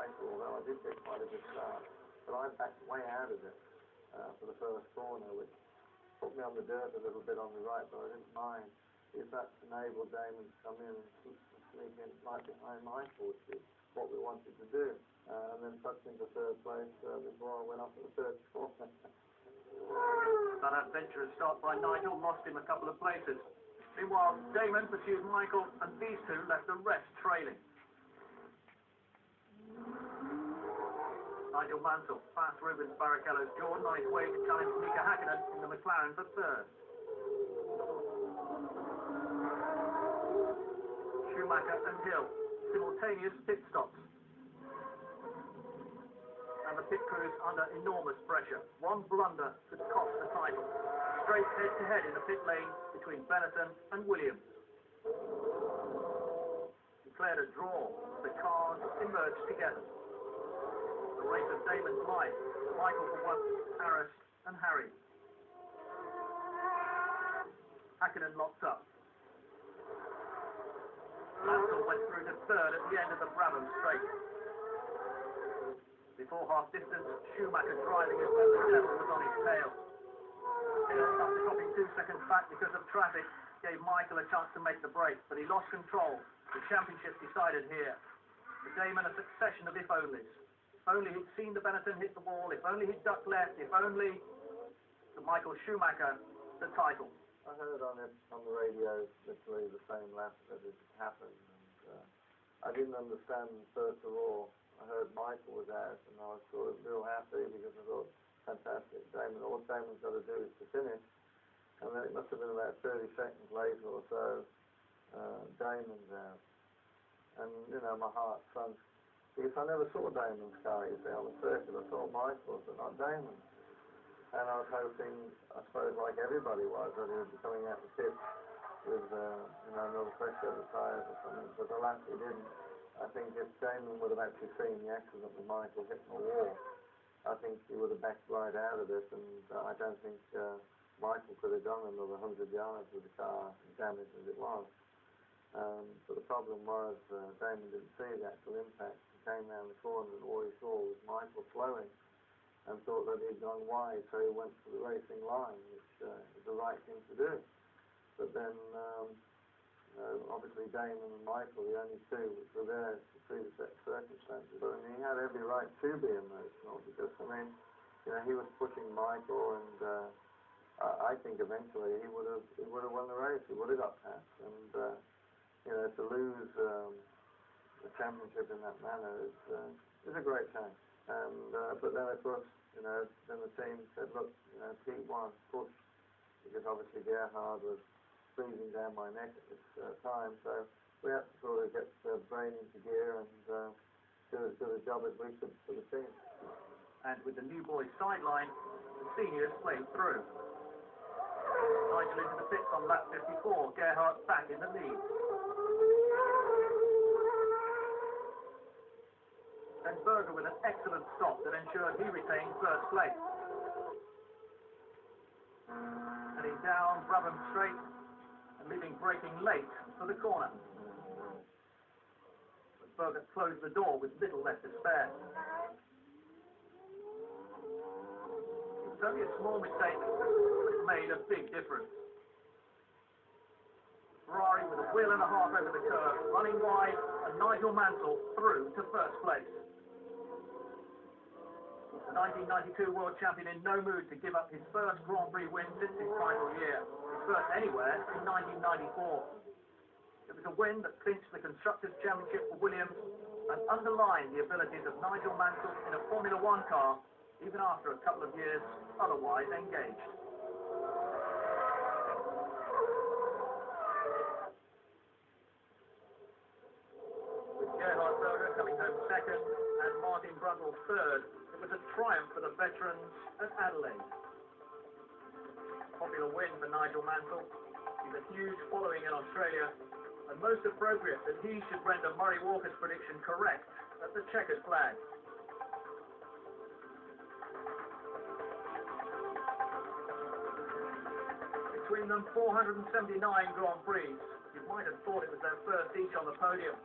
Michael, although I did get quite a good start. But I backed way out of it for the first corner, which put me on the dirt a little bit on the right, but I didn't mind, if that enabled Damon to come in and sneak in right behind Michael, which is what we wanted to do, and then tucked into third place before I went up to the third corner. That adventurous start by Nigel lost him a couple of places. Meanwhile, Damon pursued Michael, and these two left the rest trailing. Nigel Mansell passed Rubens Barrichello's Jordan on his way to challenge Mika Hakkinen in the McLaren for third. Schumacher and Hill, simultaneous pit stops. And the pit crew's under enormous pressure. One blunder could cost the title. Straight head-to-head in the pit lane between Benetton and Williams. Declared a draw. The cars emerged together. The race of Damon's life. Michael for once harassed and harried. Hakkinen locked up. Mansell went through to third at the end of the Brabham straight. Before half distance, Schumacher driving as though the devil was on his tail. Hill, after dropping 2 seconds back because of traffic, gave Michael a chance to make the break, but he lost control. The championship decided here. For Damon, a succession of if-onlys. If only he'd seen the Benetton hit the wall, if only he'd ducked left, if only... To Michael Schumacher, the title. I heard on the radio literally the same lap that it happened, and I didn't understand first of all. I heard Michael was out, and I was sort of real happy because I thought, fantastic, Damon, all Damon's got to do is to finish. And then it must have been about 30 seconds later or so, Damon's out. And, you know, my heart sunk. Because I never saw Damon's car, you see, on the circuit. I saw Michael's, but not Damon's. And I was hoping, I suppose, like everybody was, that he would be coming out the pit with, you know, another pressure of the tyres or something. But alas, he didn't. I think if Damon would have actually seen the accident with Michael hitting the wall, I think he would have backed right out of it, and I don't think Michael could have gone another 100 yards with the car damaged as it was. But the problem was Damon didn't see the actual impact. He came round the corner and all he saw was Michael flowing and thought that he'd gone wide, so he went to the racing line, which is the right thing to do. But then, obviously Damon and Michael, the only two which were there to see the circumstances. But I mean, he had every right to be emotional because, I mean, you know, he was pushing Michael, and I think eventually he would have won the race. He would have got past, and you know, to lose the championship in that manner is a great shame. And but then of course, you know, then the team said, look, you know, Pete won, push, because obviously Gerhard was breathing down my neck at this time, so we had to sort of get the brain into gear and do as good a job as we could for the team. And with the new boys sideline, the seniors played through. Nigel into the pits on lap 54, Gerhard back in the lead. Then Berger with an excellent stop that ensured he retained first place. Heading down Brabham straight and leaving braking late for the corner. But Berger closed the door with little left to spare. It was only a small mistake, but it made a big difference. Ferrari with a wheel and a half over the curve, running wide, and Nigel Mansell through to first place. The 1992 world champion in no mood to give up his first Grand Prix win since his title year, his first anywhere in 1994. It was a win that clinched the Constructors' Championship for Williams and underlined the abilities of Nigel Mansell in a Formula One car, even after a couple of years otherwise engaged. With Gerhard Berger coming home second and Martin Brundle third, it was a triumph for the veterans at Adelaide. Popular win for Nigel Mansell. He's a huge following in Australia, and most appropriate that he should render Murray Walker's prediction correct at the checkered flag. Between them, 479 Grand Prix. You might have thought it was their first each on the podium.